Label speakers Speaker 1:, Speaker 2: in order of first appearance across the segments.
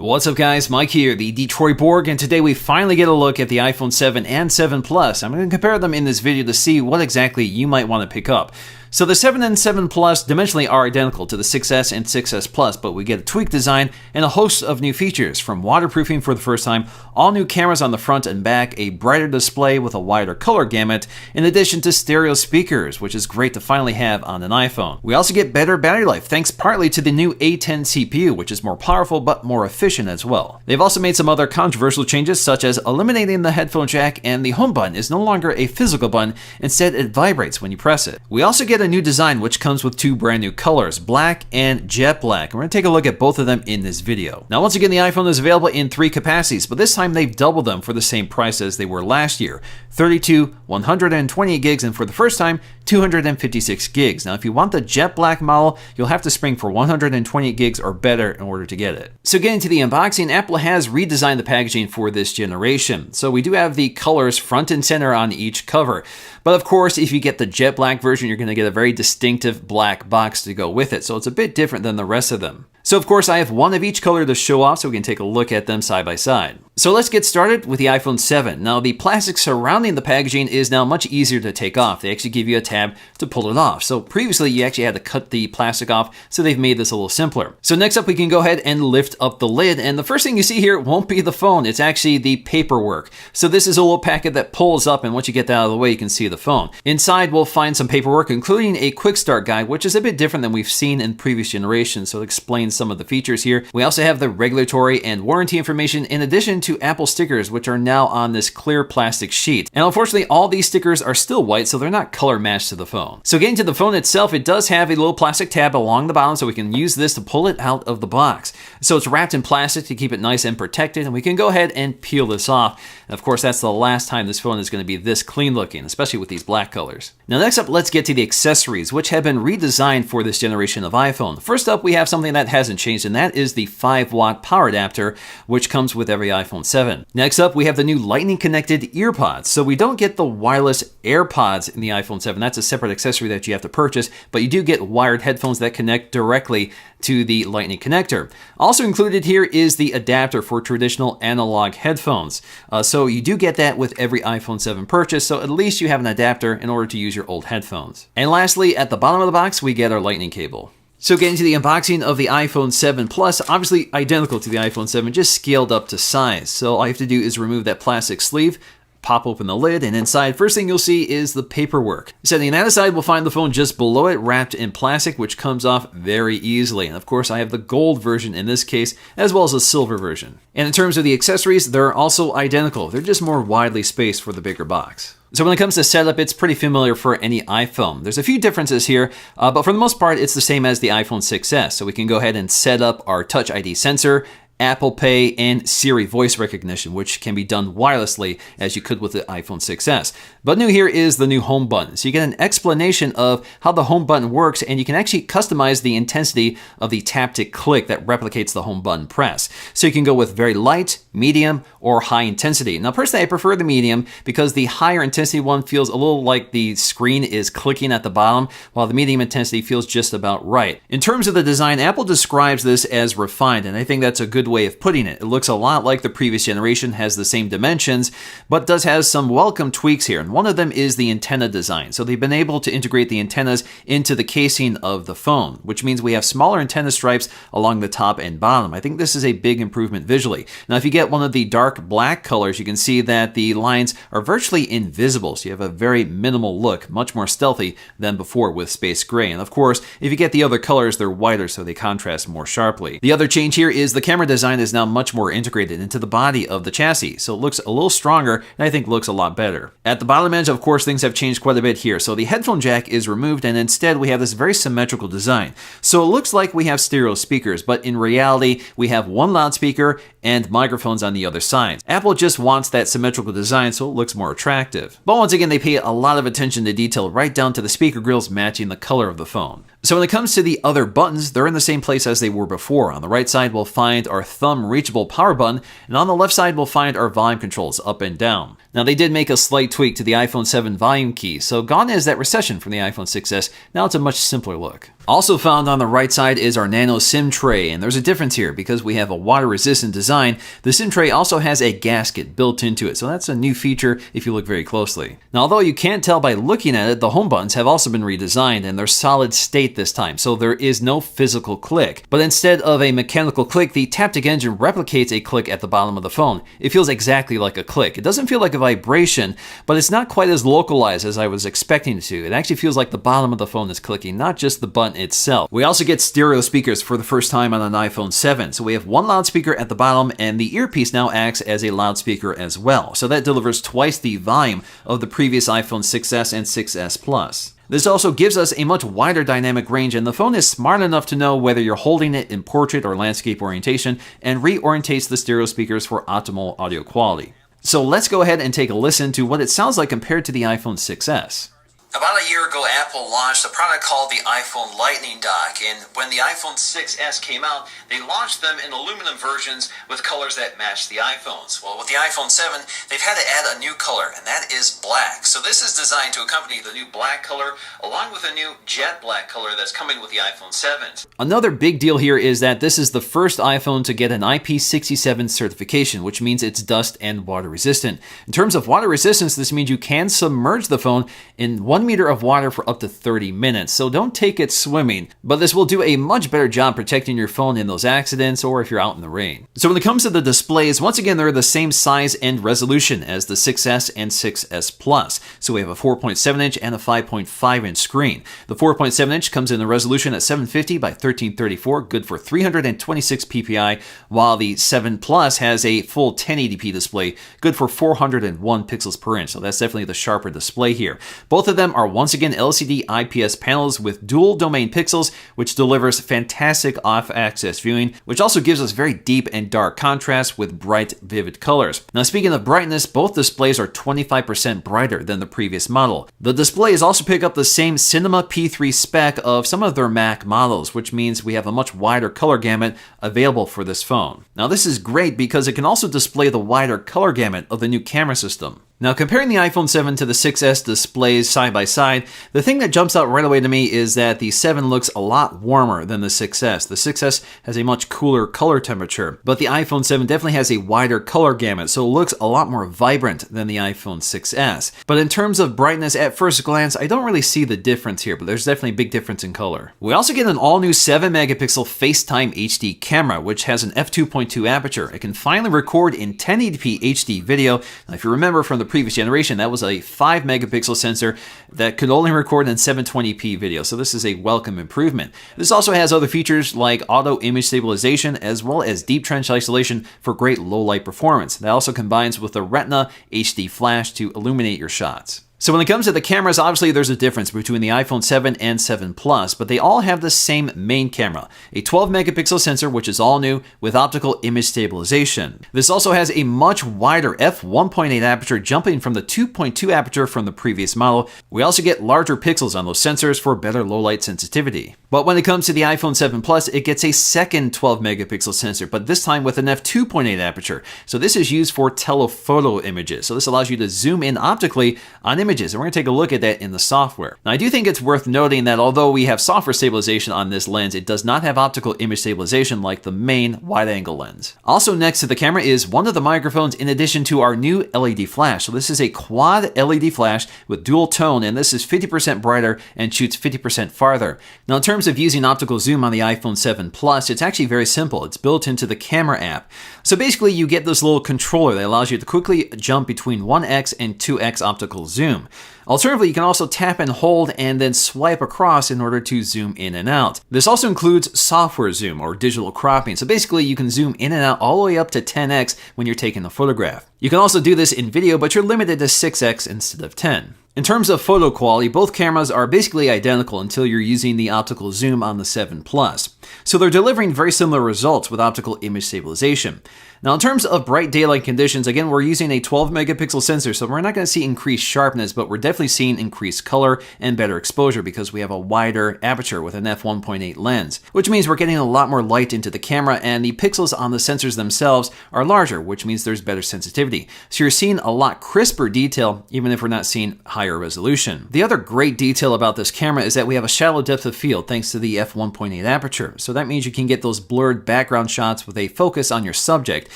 Speaker 1: What's up guys, Mike here, the Detroit Borg, and today we finally get a look at the iPhone 7 and 7 Plus. I'm going to compare them in this video to see what exactly you might want to pick up. So the 7 and 7 Plus dimensionally are identical to the 6S and 6S Plus, but we get a tweaked design and a host of new features, from waterproofing for the first time, all new cameras on the front and back, a brighter display with a wider color gamut, in addition to stereo speakers, which is great to finally have on an iPhone. We also get better battery life, thanks partly to the new A10 CPU, which is more powerful but more efficient as well. They've also made some other controversial changes, such as eliminating the headphone jack, and the home button is no longer a physical button, instead it vibrates when you press it. We also get a new design which comes with two brand new colors, black and jet black. We're going to take a look at both of them in this video. Now once again, the iPhone is available in 3 capacities, but this time they've doubled them for the same price as they were last year. 32, 128 gigs, and for the first time, 256 gigs. Now if you want the jet black model, you'll have to spring for 128 gigs or better in order to get it. So getting to the unboxing, Apple has redesigned the packaging for this generation. So we do have the colors front and center on each cover. But of course, if you get the jet black version, you're going to get a very distinctive black box to go with it. So it's a bit different than the rest of them. So of course, I have one of each color to show off so we can take a look at them side by side. So let's get started with the iPhone 7. Now the plastic surrounding the packaging is now much easier to take off. They actually give you a tab to pull it off. So previously you actually had to cut the plastic off, so they've made this a little simpler. So next up we can go ahead and lift up the lid, and the first thing you see here won't be the phone, it's actually the paperwork. So this is a little packet that pulls up, and once you get that out of the way you can see the phone. Inside we'll find some paperwork, including a quick start guide, which is a bit different than we've seen in previous generations, so it explains some of the features here. We also have the regulatory and warranty information, in addition to Apple stickers, which are now on this clear plastic sheet. And unfortunately, all these stickers are still white, so they're not color matched to the phone. So getting to the phone itself, it does have a little plastic tab along the bottom, so we can use this to pull it out of the box. So it's wrapped in plastic to keep it nice and protected, and we can go ahead and peel this off. And of course, that's the last time this phone is going to be this clean looking, especially with these black colors. Now next up, let's get to the accessories, which have been redesigned for this generation of iPhone. First up, we have something that hasn't changed, and that is the 5-watt power adapter, which comes with every iPhone 7. Next up, we have the new lightning connected earpods. So we don't get the wireless AirPods in the iPhone 7. That's a separate accessory that you have to purchase, but you do get wired headphones that connect directly to the lightning connector. Also included here is the adapter for traditional analog headphones. So you do get that with every iPhone 7 purchase, so at least you have an adapter in order to use your old headphones. And lastly, at the bottom of the box, we get our lightning cable. So getting to the unboxing of the iPhone 7 Plus, obviously identical to the iPhone 7, just scaled up to size. So all you have to do is remove that plastic sleeve, pop open the lid, and inside, first thing you'll see is the paperwork. Setting that aside, we'll find the phone just below it, wrapped in plastic, which comes off very easily. And of course, I have the gold version in this case, as well as a silver version. And in terms of the accessories, they're also identical. They're just more widely spaced for the bigger box. So when it comes to setup, it's pretty familiar for any iPhone. There's a few differences here, but for the most part, it's the same as the iPhone 6S. So we can go ahead and set up our Touch ID sensor, Apple Pay, and Siri voice recognition, which can be done wirelessly as you could with the iPhone 6S. But new here is the new home button. So you get an explanation of how the home button works, and you can actually customize the intensity of the tap-to click that replicates the home button press. So you can go with very light, medium, or high intensity. Now personally, I prefer the medium because the higher intensity one feels a little like the screen is clicking at the bottom, while the medium intensity feels just about right. In terms of the design, Apple describes this as refined, and I think that's a good way of putting it. It looks a lot like the previous generation, has the same dimensions, but does have some welcome tweaks here. And one of them is the antenna design. So they've been able to integrate the antennas into the casing of the phone, which means we have smaller antenna stripes along the top and bottom. I think this is a big improvement visually. Now, if you get one of the dark black colors, you can see that the lines are virtually invisible. So you have a very minimal look, much more stealthy than before with space gray. And of course, if you get the other colors, they're whiter, so they contrast more sharply. The other change here is the camera design is now much more integrated into the body of the chassis, so it looks a little stronger and I think looks a lot better. At the bottom edge, of course, things have changed quite a bit here. So the headphone jack is removed, and instead we have this very symmetrical design. So it looks like we have stereo speakers, but in reality we have one loudspeaker and microphones on the other side. Apple just wants that symmetrical design so it looks more attractive. But once again, they pay a lot of attention to detail, right down to the speaker grills matching the color of the phone. So when it comes to the other buttons, they're in the same place as they were before. On the right side, we'll find our thumb reachable power button, and on the left side, we'll find our volume controls up and down. Now, they did make a slight tweak to the iPhone 7 volume key, so gone is that recession from the iPhone 6s. Now it's a much simpler look. Also found on the right side is our nano SIM tray, and there's a difference here because we have a water-resistant design. The SIM tray also has a gasket built into it, so that's a new feature if you look very closely. Now, although you can't tell by looking at it, the home buttons have also been redesigned, and they're solid state this time, so there is no physical click. But instead of a mechanical click, the Taptic Engine replicates a click at the bottom of the phone. It feels exactly like a click. It doesn't feel like a vibration, but it's not quite as localized as I was expecting it to. It actually feels like the bottom of the phone is clicking, not just the button itself. We also get stereo speakers for the first time on an iPhone 7. So we have one loudspeaker at the bottom, and the earpiece now acts as a loudspeaker as well. So that delivers twice the volume of the previous iPhone 6s and 6s Plus. This also gives us a much wider dynamic range, and the phone is smart enough to know whether you're holding it in portrait or landscape orientation and reorientates the stereo speakers for optimal audio quality. So let's go ahead and take a listen to what it sounds like compared to the iPhone 6s.
Speaker 2: About a year ago, Apple launched a product called the iPhone Lightning Dock, and when the iPhone 6s came out, they launched them in aluminum versions with colors that matched the iPhones. Well, with the iPhone 7, they've had to add a new color, and that is black. So this is designed to accompany the new black color, along with a new jet black color that's coming with the iPhone 7.
Speaker 1: Another big deal here is that this is the first iPhone to get an IP67 certification, which means it's dust and water resistant. In terms of water resistance, this means you can submerge the phone in 1 meter of water for up to 30 minutes, so don't take it swimming. But this will do a much better job protecting your phone in those accidents or if you're out in the rain. So when it comes to the displays, once again, they're the same size and resolution as the 6S and 6S Plus. So we have a 4.7-inch and a 5.5-inch screen. The 4.7-inch comes in a resolution at 750 by 1334, good for 326 ppi, while the 7 Plus has a full 1080p display, good for 401 pixels per inch. So that's definitely the sharper display here. Both of them are once again LCD IPS panels with dual domain pixels, which delivers fantastic off-axis viewing, which also gives us very deep and dark contrast with bright, vivid colors. Now, speaking of brightness, both displays are 25% brighter than the previous model. The displays also pick up the same Cinema P3 spec of some of their Mac models, which means we have a much wider color gamut available for this phone. Now, this is great because it can also display the wider color gamut of the new camera system. Now, comparing the iPhone 7 to the 6S displays side by side, the thing that jumps out right away to me is that the 7 looks a lot warmer than the 6S. The 6S has a much cooler color temperature, but the iPhone 7 definitely has a wider color gamut, so it looks a lot more vibrant than the iPhone 6S. But in terms of brightness, at first glance, I don't really see the difference here, but there's definitely a big difference in color. We also get an all-new 7-megapixel FaceTime HD camera, which has an f2.2 aperture. It can finally record in 1080p HD video. Now, if you remember from the previous generation, that was a 5-megapixel sensor that could only record in 720p video, so this is a welcome improvement. This also has other features like auto image stabilization as well as deep trench isolation for great low light performance. That also combines with the Retina HD flash to illuminate your shots. So when it comes to the cameras, obviously there's a difference between the iPhone 7 and 7 Plus, but they all have the same main camera, a 12-megapixel sensor, which is all new with optical image stabilization. This also has a much wider f1.8 aperture, jumping from the 2.2 aperture from the previous model. We also get larger pixels on those sensors for better low-light sensitivity. But when it comes to the iPhone 7 Plus, it gets a second 12-megapixel sensor, but this time with an f2.8 aperture. So this is used for telephoto images. So this allows you to zoom in optically on images, and we're going to take a look at that in the software. Now, I do think it's worth noting that although we have software stabilization on this lens, it does not have optical image stabilization like the main wide-angle lens. Also next to the camera is one of the microphones in addition to our new LED flash. So this is a quad LED flash with dual tone, and this is 50% brighter and shoots 50% farther. Now, in terms of using optical zoom on the iPhone 7 Plus, it's actually very simple. It's built into the camera app. So basically, you get this little controller that allows you to quickly jump between 1x and 2x optical zoom. Alternatively, you can also tap and hold and then swipe across in order to zoom in and out. This also includes software zoom or digital cropping. So basically, you can zoom in and out all the way up to 10x when you're taking a photograph. You can also do this in video, but you're limited to 6x instead of 10. In terms of photo quality, both cameras are basically identical until you're using the optical zoom on the 7 Plus. So they're delivering very similar results with optical image stabilization. Now, in terms of bright daylight conditions, again, we're using a 12 megapixel sensor, so we're not going to see increased sharpness, but we're definitely seeing increased color and better exposure because we have a wider aperture with an f1.8 lens, which means we're getting a lot more light into the camera, and the pixels on the sensors themselves are larger, which means there's better sensitivity. So you're seeing a lot crisper detail, even if we're not seeing higher resolution. The other great detail about this camera is that we have a shallow depth of field thanks to the f1.8 aperture. So that means you can get those blurred background shots with a focus on your subject.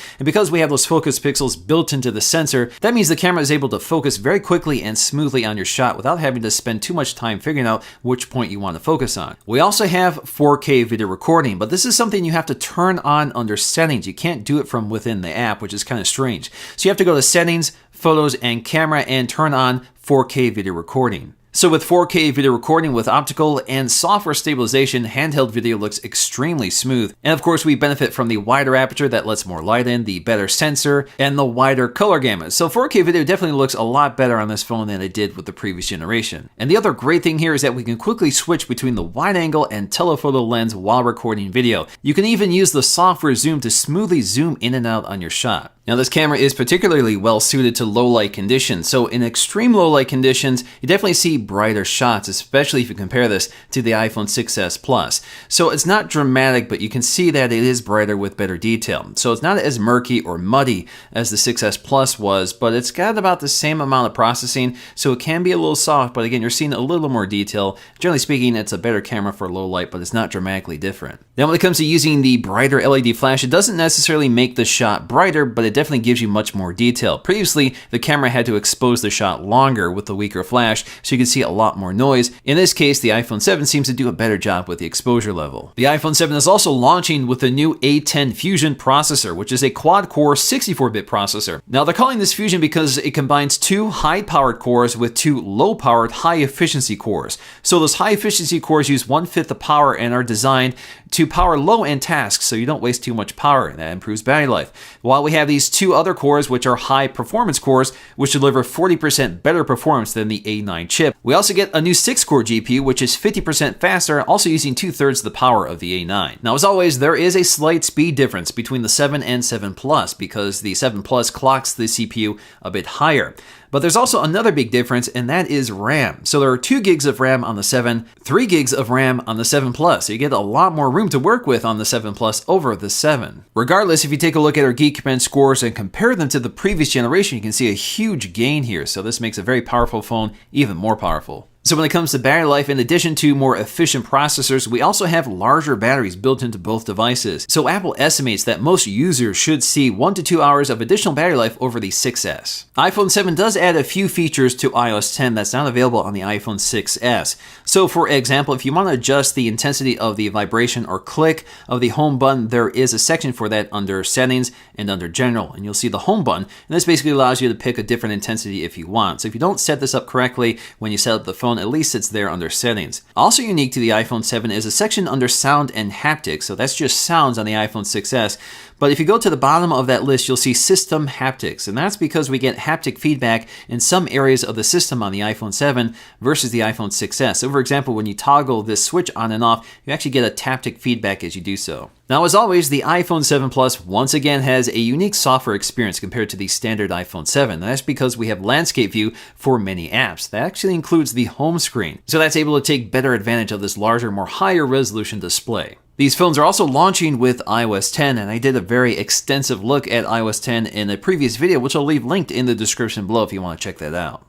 Speaker 1: And because we have those focus pixels built into the sensor, that means the camera is able to focus very quickly and smoothly on your shot without having to spend too much time figuring out which point you want to focus on. We also have 4K video recording, but this is something you have to turn on under settings. You can't do it from within the app, which is kind of strange. So you have to go to settings, photos, and camera and turn on 4K video recording. So with 4K video recording with optical and software stabilization, handheld video looks extremely smooth. And of course, we benefit from the wider aperture that lets more light in, the better sensor, and the wider color gamut. So 4K video definitely looks a lot better on this phone than it did with the previous generation. And the other great thing here is that we can quickly switch between the wide angle and telephoto lens while recording video. You can even use the software zoom to smoothly zoom in and out on your shot. Now this camera is particularly well suited to low light conditions, so in extreme low light conditions, you definitely see brighter shots, especially if you compare this to the iPhone 6s Plus. So it's not dramatic, but you can see that it is brighter with better detail. So it's not as murky or muddy as the 6s Plus was, but it's got about the same amount of processing, so it can be a little soft, but again, you're seeing a little more detail. Generally speaking, it's a better camera for low light, but it's not dramatically different. Now when it comes to using the brighter LED flash, it doesn't necessarily make the shot brighter, but it definitely gives you much more detail. Previously, the camera had to expose the shot longer with the weaker flash, so you can see a lot more noise. In this case, the iPhone 7 seems to do a better job with the exposure level. The iPhone 7 is also launching with the new A10 Fusion processor, which is a quad-core 64-bit processor. Now, they're calling this Fusion because it combines two high-powered cores with two low-powered, high-efficiency cores. So those high-efficiency cores use 1/5 the power and are designed to power low-end tasks so you don't waste too much power, and that improves battery life. While we have these two other cores, which are high-performance cores, which deliver 40% better performance than the A9 chip. We also get a new 6-core GPU, which is 50% faster, also using 2/3 the power of the A9. Now, as always, there is a slight speed difference between the 7 and 7 Plus because the 7 Plus clocks the CPU a bit higher. But there's also another big difference, and that is RAM. So there are 2 gigs of RAM on the 7, 3 gigs of RAM on the 7 Plus. So you get a lot more room to work with on the 7 Plus over the 7. Regardless, if you take a look at our Geekbench scores and compare them to the previous generation, you can see a huge gain here. So this makes a very powerful phone even more powerful. So when it comes to battery life, in addition to more efficient processors, we also have larger batteries built into both devices. So Apple estimates that most users should see 1 to 2 hours of additional battery life over the 6s. iPhone 7 does add a few features to iOS 10 that's not available on the iPhone 6s. So for example, if you want to adjust the intensity of the vibration or click of the home button, there is a section for that under settings and under general, and you'll see the home button, and this basically allows you to pick a different intensity if you want. So if you don't set this up correctly when you set up the phone, at least it's there under settings. Also unique to the iPhone 7 is a section under sound and haptics, so that's just sounds on the iPhone 6s. But if you go to the bottom of that list, you'll see system haptics, and that's because we get haptic feedback in some areas of the system on the iPhone 7 versus the iPhone 6s. So for example, when you toggle this switch on and off, you actually get a taptic feedback as you do so. Now, as always, the iPhone 7 Plus once again has a unique software experience compared to the standard iPhone 7. And that's because we have landscape view for many apps. That actually includes the home screen. So that's able to take better advantage of this larger, more higher resolution display. These phones are also launching with iOS 10, and I did a very extensive look at iOS 10 in a previous video, which I'll leave linked in the description below if you want to check that out.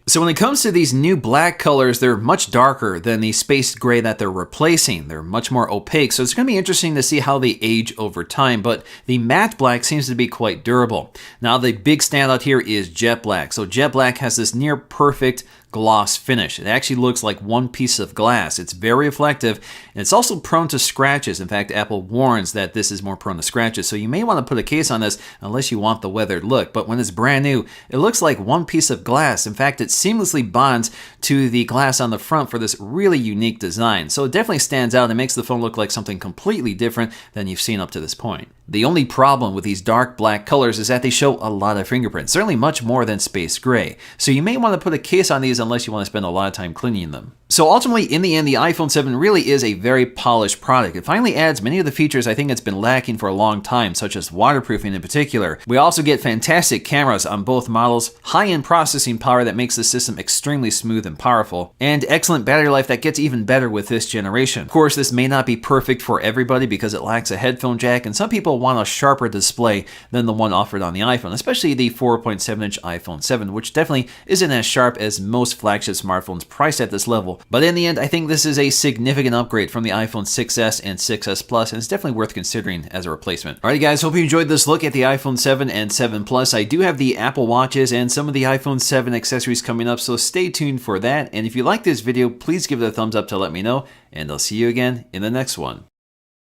Speaker 1: So when it comes to these new black colors, they're much darker than the space gray that they're replacing. They're much more opaque, so it's going to be interesting to see how they age over time, but the matte black seems to be quite durable. Now the big standout here is jet black. So jet black has this near perfect gloss finish. It actually looks like one piece of glass. It's very reflective, and it's also prone to scratches. In fact, Apple warns that this is more prone to scratches, so you may want to put a case on this unless you want the weathered look. But when it's brand new, it looks like one piece of glass. In fact, it seamlessly bonds to the glass on the front for this really unique design. So it definitely stands out and makes the phone look like something completely different than you've seen up to this point. The only problem with these dark black colors is that they show a lot of fingerprints, certainly much more than space gray. So you may want to put a case on these unless you want to spend a lot of time cleaning them. So ultimately, in the end, the iPhone 7 really is a very polished product. It finally adds many of the features I think it's been lacking for a long time, such as waterproofing in particular. We also get fantastic cameras on both models, high-end processing power that makes the system extremely smooth and powerful, and excellent battery life that gets even better with this generation. Of course, this may not be perfect for everybody because it lacks a headphone jack, and some people want a sharper display than the one offered on the iPhone, especially the 4.7-inch iPhone 7, which definitely isn't as sharp as most flagship smartphones priced at this level. But in the end, I think this is a significant upgrade from the iPhone 6s and 6s Plus, and it's definitely worth considering as a replacement. Alright guys, hope you enjoyed this look at the iPhone 7 and 7 Plus. I do have the Apple Watches and some of the iPhone 7 accessories coming up, so stay tuned for that. And if you like this video, please give it a thumbs up to let me know, and I'll see you again in the next one.